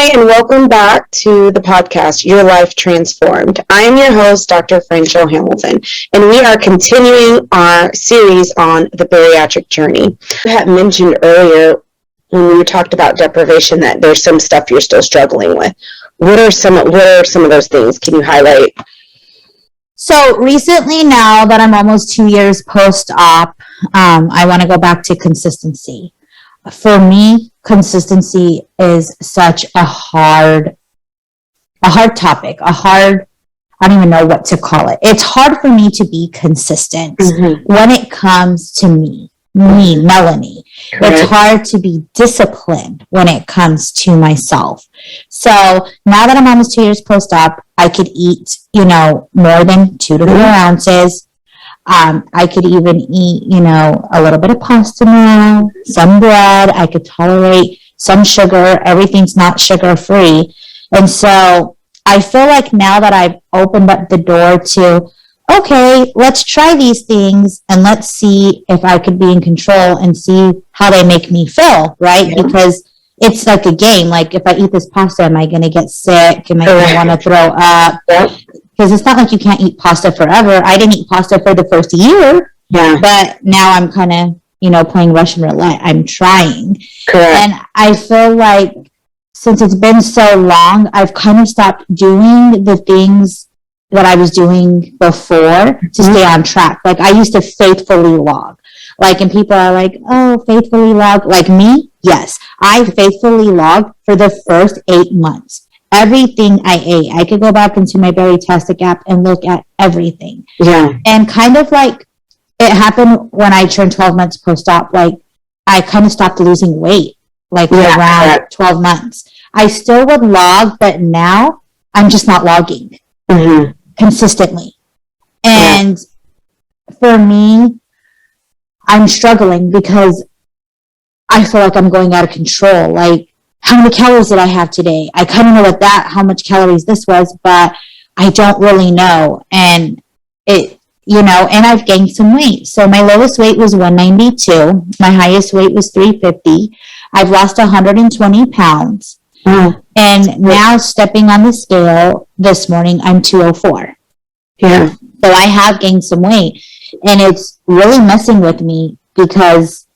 Hi, and welcome back to the podcast, Your Life Transformed. I am your host, Dr. Franchel Hamilton, and we are continuing our series on the bariatric journey. You had mentioned earlier when we talked about deprivation that there's some stuff you're still struggling with. What are some of those things? Can you highlight? So recently, now that I'm almost 2 years post-op, I want to go back to consistency. For me, consistency is such a hard topic, I don't even know what to call it. It's hard for me to be consistent when it comes to me, Melanie. Correct. It's hard to be disciplined when it comes to myself. So now that I'm almost 2 years post-op, I could eat, more than 2 to 4 ounces. I could even eat, a little bit of pasta now, some bread. I could tolerate some sugar. Everything's not sugar free. And so I feel like now that I've opened up the door to, okay, let's try these things and let's see if I could be in control and see how they make me feel, right? Yeah. Because it's like a game. Like, if I eat this pasta, am I going to get sick? Am I going to want to throw up? Because it's not like you can't eat pasta forever. I didn't eat pasta for the first year, but now I'm kind of, playing Russian roulette. I'm trying. Correct. And I feel like since it's been so long, I've kind of stopped doing the things that I was doing before to stay on track. Like, I used to faithfully log. Like, and people are like, oh, faithfully log. Like me? Yes. I faithfully logged for the first 8 months. Everything I ate. I could go back into my Bariatric app and look at everything. Yeah. And kind of like it happened when I turned 12 months post-op. Like, I kind of stopped losing weight, like around 12 months. I still would log, but now I'm just not logging consistently. And for me, I'm struggling because I feel like I'm going out of control. Like, how many calories did I have today? I kind of know how much calories this was, but I don't really know. And and I've gained some weight. So my lowest weight was 192. My highest weight was 350. I've lost 120 pounds. And now stepping on the scale this morning, I'm 204. Yeah. So I have gained some weight. And it's really messing with me because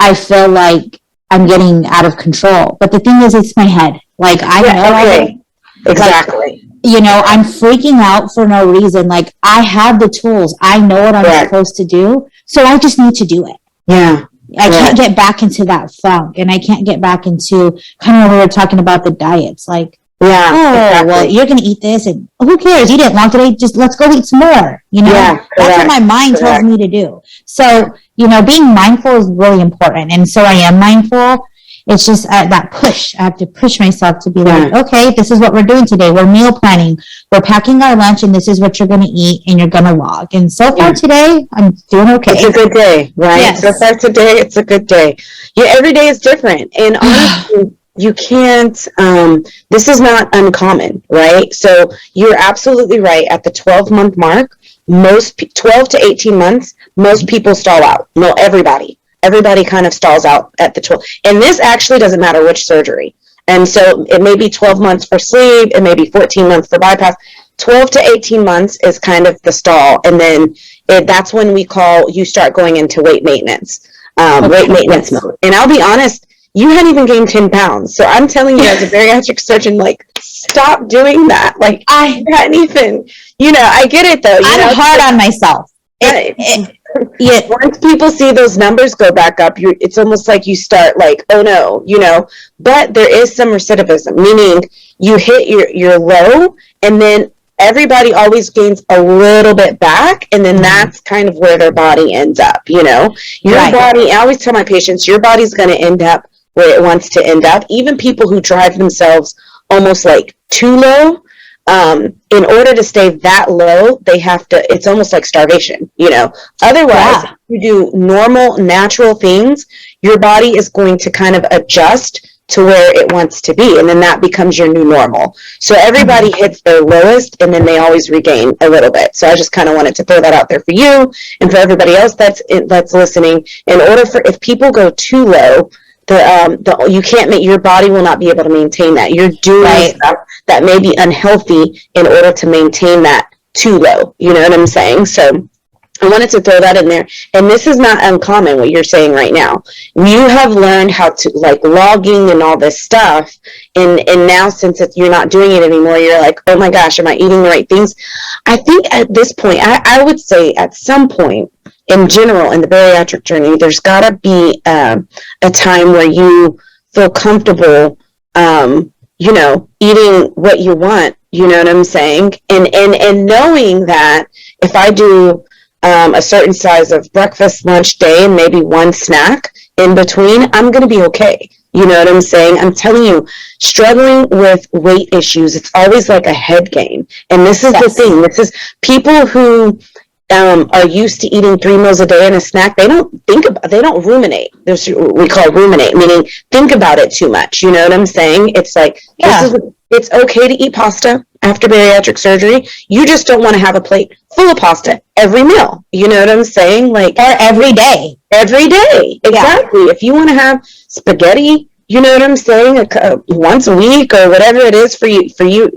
I feel like I'm getting out of control. But the thing is, it's my head. Like, I know. Exactly. Like, I'm freaking out for no reason. Like, I have the tools. I know what I'm supposed to do. So I just need to do it. Yeah. I can't get back into that funk. And I can't get back into kind of when we were talking about the diets. Like, well, you're going to eat this. And who cares? You didn't want today. Just let's go eat some more. That's what my mind tells me to do. So, being mindful is really important. And so I am mindful. It's just that push. I have to push myself to be like, okay, this is what we're doing today. We're meal planning. We're packing our lunch, and this is what you're going to eat, and you're going to log. And so far today, I'm doing okay. It's a good day, right? Yes. So far today, it's a good day. Yeah, every day is different. And honestly, you can't, this is not uncommon, right? So you're absolutely right. At the 12-month mark, 12 to 18 months, most people stall out. No, everybody kind of stalls out at the 12. And this actually doesn't matter which surgery. And so it may be 12 months for sleeve. It may be 14 months for bypass. 12 to 18 months is kind of the stall. And then that's when you start going into weight maintenance, weight maintenance mode. And I'll be honest, you hadn't even gained 10 pounds. So I'm telling you as a bariatric surgeon, like, stop doing that. Like, I hadn't even, I get it though. I'm hard on myself. Once people see those numbers go back up, it's almost like you start like, oh no, but there is some recidivism, meaning you hit your low and then everybody always gains a little bit back, and then that's kind of where their body ends up, Your body, I always tell my patients, your body's going to end up where it wants to end up. Even people who drive themselves almost like too low, in order to stay that low, they have to, it's almost like starvation, Otherwise, if you do normal, natural things, your body is going to kind of adjust to where it wants to be, and then that becomes your new normal. So everybody hits their lowest, and then they always regain a little bit. So I just kind of wanted to throw that out there for you and for everybody else that's listening. In order for, if people go too low, you can't make, your body will not be able to maintain that. You're doing stuff that may be unhealthy in order to maintain that too low. You know what I'm saying? So I wanted to throw that in there. And this is not uncommon, what you're saying right now. You have learned how to, like, logging and all this stuff. And now, since you're not doing it anymore, you're like, oh my gosh, am I eating the right things? I think at this point, I would say at some point in general in the bariatric journey, there's got to be a time where you feel comfortable, eating what you want. You know what I'm saying? And knowing that if I do a certain size of breakfast, lunch, day, and maybe one snack in between, I'm going to be okay. You know what I'm saying? I'm telling you, struggling with weight issues, it's always like a head game. And this is the thing. This is people who are used to eating 3 meals a day and a snack. They don't ruminate. There's what we call ruminate, meaning think about it too much. You know what I'm saying? It's like, it's okay to eat pasta after bariatric surgery. You just don't want to have a plate full of pasta every meal. You know what I'm saying? Like, or every day. Every day. Exactly. If you want to have spaghetti, you know what I'm saying, once a week or whatever it is for you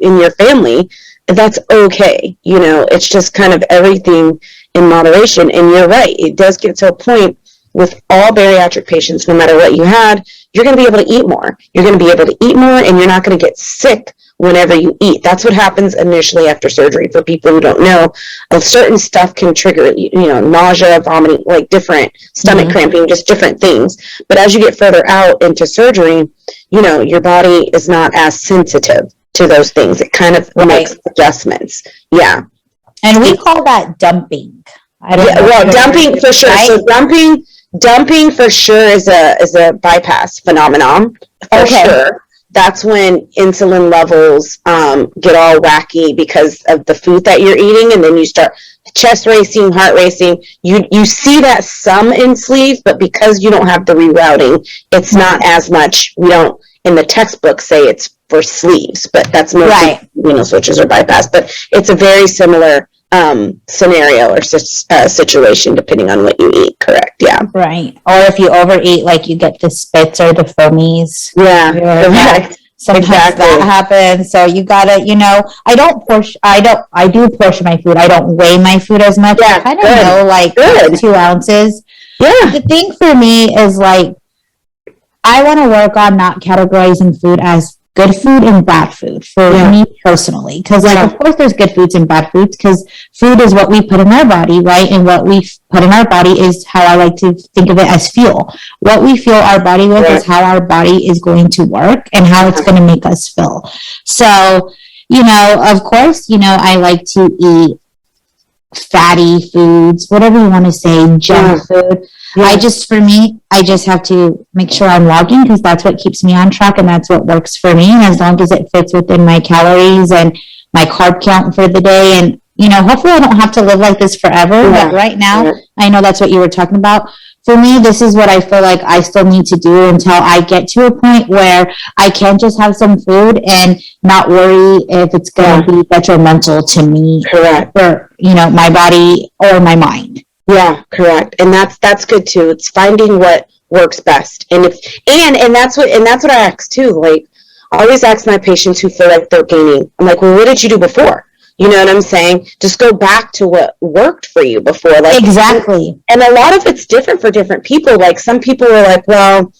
and your family, that's okay. You know, it's just kind of everything in moderation. And you're right. It does get to a point with all bariatric patients, no matter what you had, you're going to be able to eat more. You're going to be able to eat more, and you're not going to get sick whenever you eat. That's what happens initially after surgery. For people who don't know, certain stuff can trigger, nausea, vomiting, like different stomach cramping, just different things. But as you get further out into surgery, your body is not as sensitive to those things. It kind of makes adjustments. Yeah. And we call that dumping. Dumping for sure. Right? So dumping for sure is a bypass phenomenon for sure. That's when insulin levels get all wacky because of the food that you're eating, and then you start chest racing, heart racing. You see that some in sleeve, but because you don't have the rerouting, it's not as much. We don't in the textbook say it's for sleeves, but that's mostly switches or bypass. But it's a very similar scenario or situation depending on what you eat. Correct. Yeah. Right. Or if you overeat, like you get the spits or the foamies. Yeah. Correct. Sometimes that happens. So you gotta, I do portion my food. I don't weigh my food as much. Yeah, I kind of know like 2 ounces. Yeah. The thing for me is like, I want to work on not categorizing food as good food and bad food for me personally. Because, of course, there's good foods and bad foods because food is what we put in our body, right? And what we put in our body is how I like to think of it as fuel. What we fuel our body with is how our body is going to work and how it's going to make us feel. So, of course, I like to eat fatty foods, whatever you want to say, junk food. Yeah. I just have to make sure I'm logging because that's what keeps me on track and that's what works for me. And as long as it fits within my calories and my carb count for the day, and hopefully I don't have to live like this forever. But right now, I know that's what you were talking about. For me, this is what I feel like I still need to do until I get to a point where I can just have some food and not worry if it's going to be detrimental to me or, my body or my mind. Yeah, correct. And that's good too. It's finding what works best. And that's what I ask too. Like, I always ask my patients who feel like they're gaining. I'm like, well, what did you do before? You know what I'm saying? Just go back to what worked for you before. Like, exactly. And a lot of it's different for different people. Like, some people are like, well,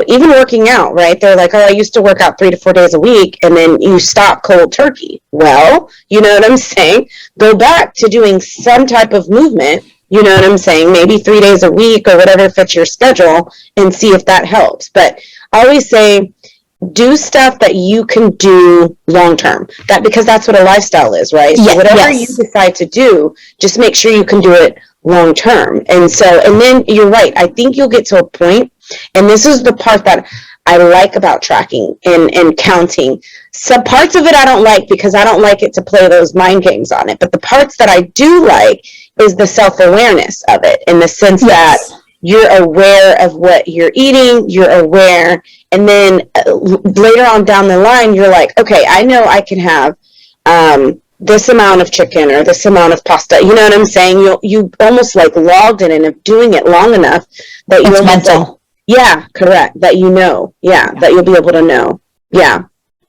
even working out, right? They're like, oh, I used to work out 3 to 4 days a week, and then you stop cold turkey. Well, you know what I'm saying? Go back to doing some type of movement. You know what I'm saying? Maybe 3 days a week or whatever fits your schedule, and see if that helps. But I always say, do stuff that you can do long term. Because that's what a lifestyle is, right? So whatever you decide to do, just make sure you can do it long term. And then you're right. I think you'll get to a point, and this is the part that I like about tracking and counting. Some parts of it I don't like because I don't like it to play those mind games on it. But the parts that I do like is the self-awareness of it, in the sense that you're aware of what you're eating, you're aware, and then later on down the line, you're like, okay, I know I can have this amount of chicken or this amount of pasta. You know what I'm saying? You almost like logged in and doing it long enough that you almost mental. Yeah, correct. That you know. Yeah, that you'll be able to know. Yeah.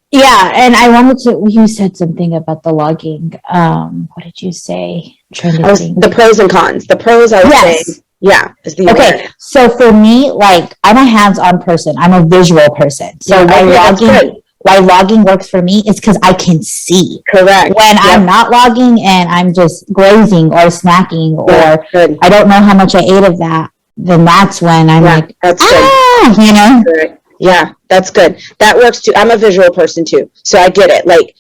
Yeah, and I wanted to. You said something about the logging. What did you say? I'm trying to think. The pros and cons. The pros, I would say, Yes. yeah, is the Okay, awareness. so for me, like I'm a hands-on person. I'm a visual person. So why logging works for me is because I can see. Correct. When Yep. I'm not logging and I'm just grazing or snacking or Good. I don't know how much I ate of that, then that's when I'm like, That's good. you know? Good. Yeah, that's good. That works too. I'm a visual person too, so I get it. Like,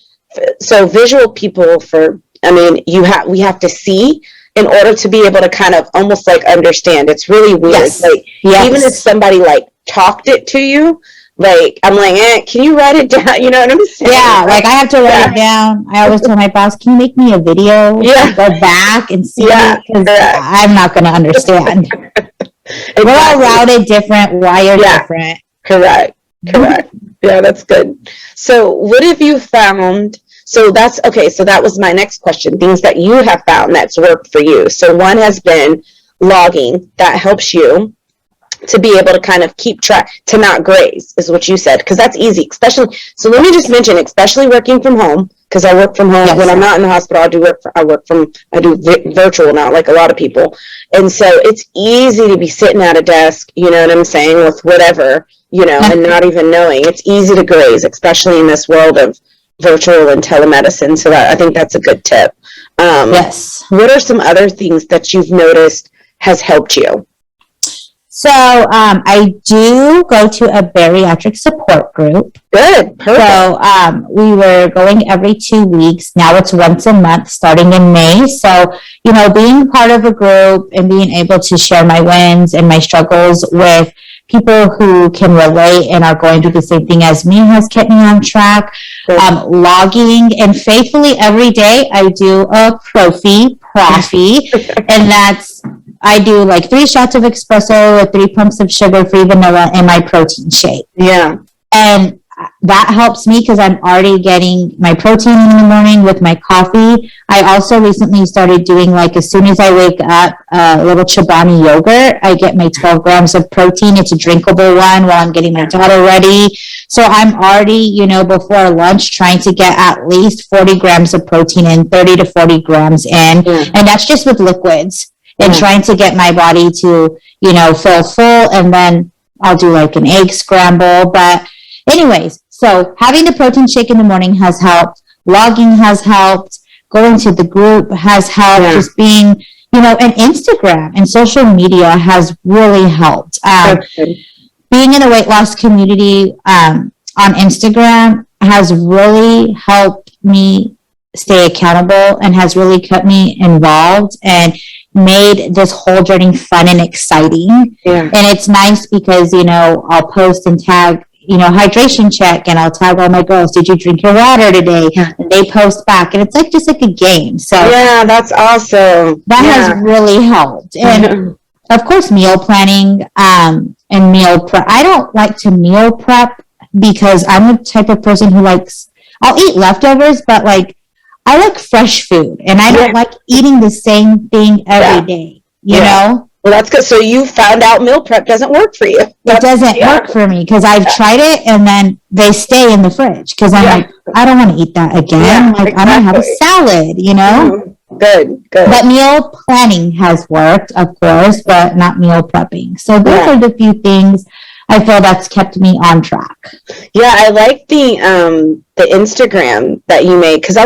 so visual people we have to see in order to be able to kind of almost like understand. It's really weird. Yes. Like, Yes. even if somebody like talked it to you, like, I'm like, can you write it down? You know what I'm saying? Yeah, like I have to write it down. I always tell my boss, can you make me a video? Yeah. Go back and see Yeah, it because correct. I'm not going to understand. Exactly. We're all routed different, wired different. Correct. Yeah, that's good. So what have you found? So that's okay. So that was my next question. Things that you have found that's worked for you. So one has been logging. That helps you to be able to kind of keep track, to not graze, is what you said, because that's easy, especially. So let me just mention, especially working from home, because I work from home. Yes. When I'm not in the hospital, I do virtual now, like a lot of people. And so it's easy to be sitting at a desk, you know what I'm saying, with whatever, you know, and not even knowing. It's easy to graze, especially in this world of virtual and telemedicine. So I think that's a good tip. Yes. What are some other things that you've noticed has helped you? So I do go to a bariatric support group. Good, perfect. So we were going every 2 weeks. Now it's once a month starting in May. So, you know, being part of a group and being able to share my wins and my struggles with people who can relate and are going through the same thing as me has kept me on track. Logging, and faithfully every day I do a profi, and that's, I do like 3 shots of espresso with 3 pumps of sugar-free vanilla in my protein shake. Yeah. And that helps me because I'm already getting my protein in the morning with my coffee. I also recently started doing, like, as soon as I wake up, a little Chobani yogurt. I get my 12 grams of protein. It's a drinkable one while I'm getting my daughter ready. So I'm already, you know, before lunch trying to get at least 40 grams of protein in, 30 to 40 grams in. Yeah. And that's just with liquids. And trying to get my body to, you know, feel full, and then I'll do like an egg scramble. But anyways, so having the protein shake in the morning has helped. Logging has helped. Going to the group has helped. Yeah. Just being, you know, and Instagram and social media has really helped. Being in a weight loss community on Instagram has really helped me stay accountable and has really kept me involved and made this whole journey fun and exciting. Yeah. And it's nice because, you know, I'll post and tag, you know, hydration check, and I'll tag all my girls, did you drink your water today? Yeah. And they post back, and it's like just like a game. So yeah, that's awesome. That has really helped. And of course, meal planning and meal prep. I don't like to meal prep because I'm the type of person who likes, I'll eat leftovers, but like, I like fresh food, and I don't like eating the same thing every day, you know? Well, that's good. So you found out meal prep doesn't work for you. It doesn't work for me because I've tried it, and then they stay in the fridge because I'm like, I don't want to eat that again. Yeah, like, I'm going to have a salad, you know? Good. But meal planning has worked, of course, but not meal prepping. So those are the few things I feel that's kept me on track. Yeah, I like the Instagram that you made, because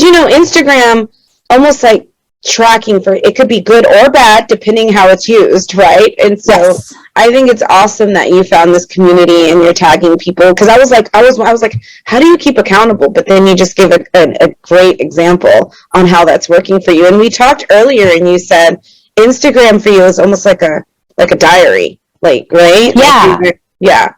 you know, Instagram almost like tracking for, it could be good or bad depending how it's used, right? And so I think it's awesome that you found this community and you're tagging people, because I was like, how do you keep accountable? But then you just gave a great example on how that's working for you. And we talked earlier, and you said Instagram for you is almost like a diary. Like, right? Yeah. Like,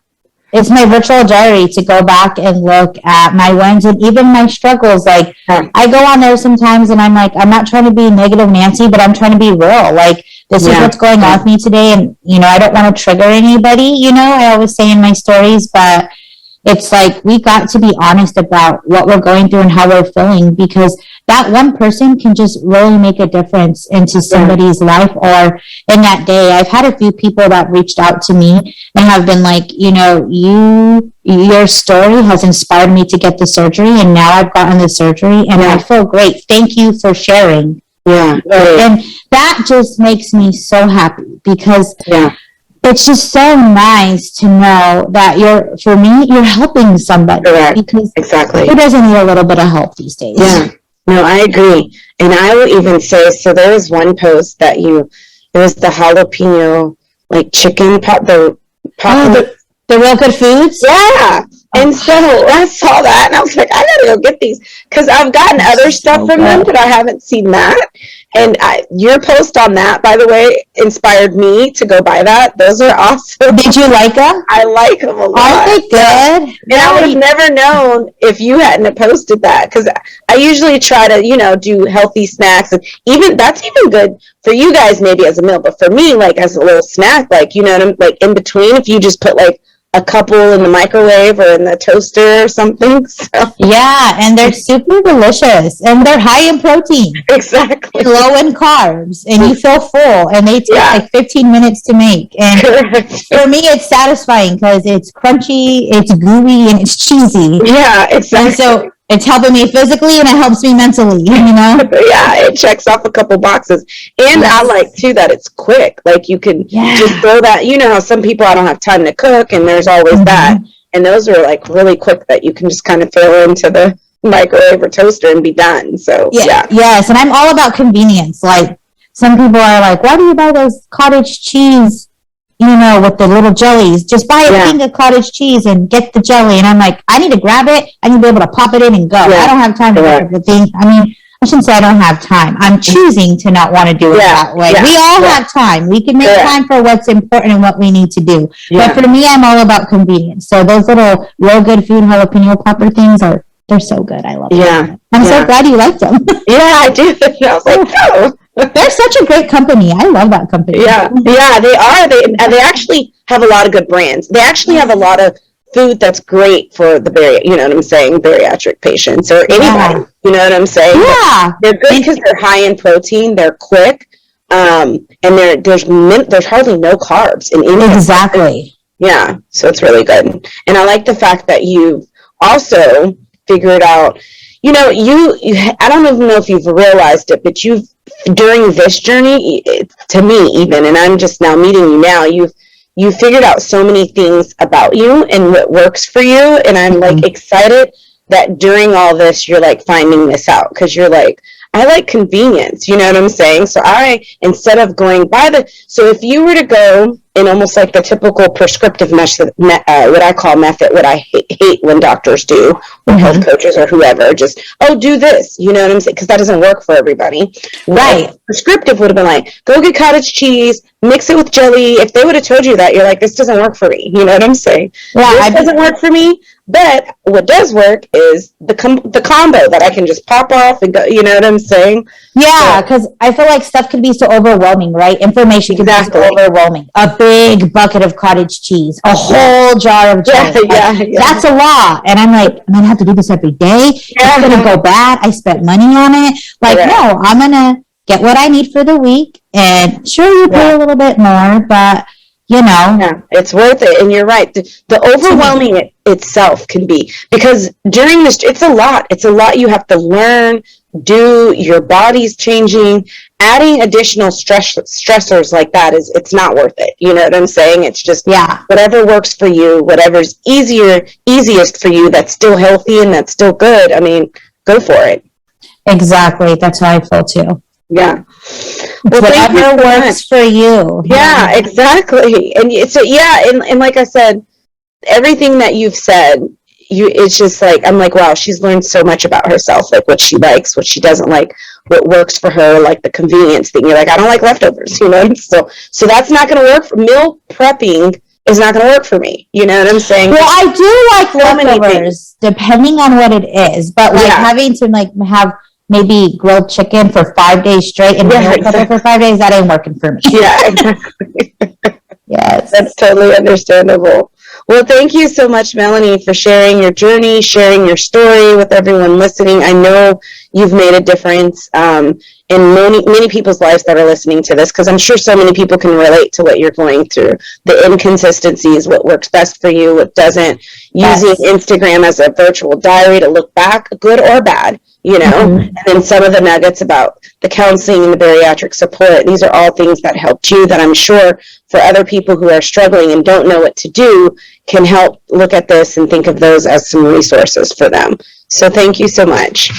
it's my virtual diary to go back and look at my wins and even my struggles. Like, I go on there sometimes and I'm like, I'm not trying to be negative Nancy, but I'm trying to be real. Like, this is what's going on with me today. And, you know, I don't want to trigger anybody, you know, I always say in my stories, but it's like we got to be honest about what we're going through and how we're feeling, because that one person can just really make a difference into somebody's life or in that day. I've had a few people that reached out to me and have been like, your story has inspired me to get the surgery, and now I've gotten the surgery and I feel great. Thank you for sharing. Yeah. And that just makes me so happy, because it's just so nice to know that you're helping somebody. Correct. Because exactly. who doesn't need a little bit of help these days? Yeah. No, I agree. And I will even say, so there was one post that it was the jalapeno, like chicken pot, the real good foods? Yeah. And so I saw that and I was like, I gotta go get these, because I've gotten other stuff from them, but I haven't seen that. And your post on that, by the way, inspired me to go buy that. Those are awesome. Did you like them? I like them a lot. Aren't they good? And I would have never known if you hadn't posted that, because I usually try to, do healthy snacks, and that's even good for you guys maybe as a meal, but for me, like as a little snack, like, like in between, if you just put like a couple in the microwave or in the toaster or something. So. Yeah, and they're super delicious, and they're high in protein. Exactly. Low in carbs, and you feel full, and they take like 15 minutes to make. And for me, it's satisfying because it's crunchy, it's gooey, and it's cheesy. Yeah, exactly. And so it's helping me physically, and it helps me mentally, Yeah, it checks off a couple boxes. And I like, too, that it's quick. Like, you can just throw that. You know how some people, I don't have time to cook, and there's always that. And those are, like, really quick that you can just kind of throw into the microwave or toaster and be done. So, Yes, and I'm all about convenience. Like, some people are like, why do you buy those cottage cheese, with the little jellies? Just buy a thing of cottage cheese and get the jelly. And I'm like, I need to grab it. I need to be able to pop it in and go. I don't have time to look at the thing. I mean, I shouldn't say I don't have time. I'm choosing to not want to do it that way. We all have time. We can make time for what's important and what we need to do. But for me, I'm all about convenience. So those little real good food jalapeno popper things they're so good. I love them. I'm so glad you liked them. I do. I was like, oh. They're such a great company. I love that company. Yeah, they are. They actually have a lot of good brands. They actually have a lot of food that's great for the bariatric patients or anybody. You know what I'm saying? Yeah, they're good because they're high in protein. They're quick, and there's hardly no carbs in any. Exactly. Yeah, so it's really good, and I like the fact that you've also figured out. You I don't even know if you've realized it, but during this journey, to me even, and I'm just now meeting you now, you figured out so many things about you and what works for you, and I'm like excited that during all this you're like finding this out, because you're like, I like convenience, you know what I'm saying? So instead of going so if you were to go in almost like the typical prescriptive method, what I call method, what I hate when doctors do, or health coaches or whoever, just, do this, you know what I'm saying? Because that doesn't work for everybody. Right. Prescriptive would have been like, go get cottage cheese, mix it with jelly. If they would have told you that, you're like, this doesn't work for me. You know what I'm saying? Yeah, this doesn't work for me. But what does work is the combo that I can just pop off and go, you know what I'm saying? Yeah, because I feel like stuff can be so overwhelming, right? Information can be so overwhelming. A big bucket of cottage cheese, a whole jar of jelly. That's a lot. And I'm like, I'm going to have to do this every day. It's going to go bad. I spent money on it. Like, no, I'm going to get what I need for the week. And sure, you pay a little bit more, but it's worth it. And you're right. The overwhelming itself can be, because during this, it's a lot you have to learn, do. Your body's changing. Adding additional stressors like that it's not worth it. You know what I'm saying? It's just whatever works for you, whatever's easiest for you, that's still healthy and that's still good. I mean, go for it. Exactly. That's how I feel too. Yeah. Well, whatever works for you. Yeah, exactly. And so, and like I said, everything that you've said, it's just like, I'm like, wow, she's learned so much about herself, like what she likes, what she doesn't like, what works for her, like the convenience thing. You're like, I don't like leftovers, so that's not going to work. Meal prepping is not going to work for me. You know what I'm saying? Well, I do like leftovers, depending on what it is, but like having to have maybe grilled chicken for 5 days straight and for 5 days, that ain't working for me. Yeah, exactly. Yes. That's totally understandable. Well, thank you so much, Melanie, for sharing your journey, sharing your story with everyone listening. I know you've made a difference in many people's lives that are listening to this, because I'm sure so many people can relate to what you're going through. The inconsistencies, what works best for you, what doesn't. Using Instagram as a virtual diary to look back, good or bad, you know, and then some of the nuggets about the counseling and the bariatric support. These are all things that helped you, that I'm sure for other people who are struggling and don't know what to do can help look at this and think of those as some resources for them. So thank you so much.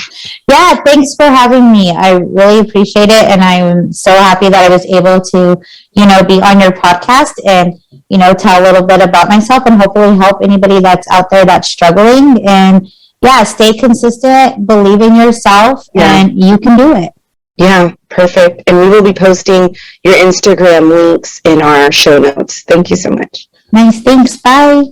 Yeah, thanks for having me. I really appreciate it. And I'm so happy that I was able to, be on your podcast and, tell a little bit about myself and hopefully help anybody that's out there that's struggling. And yeah, stay consistent, believe in yourself, and you can do it. Yeah, perfect. And we will be posting your Instagram links in our show notes. Thank you so much. Nice. Thanks. Bye.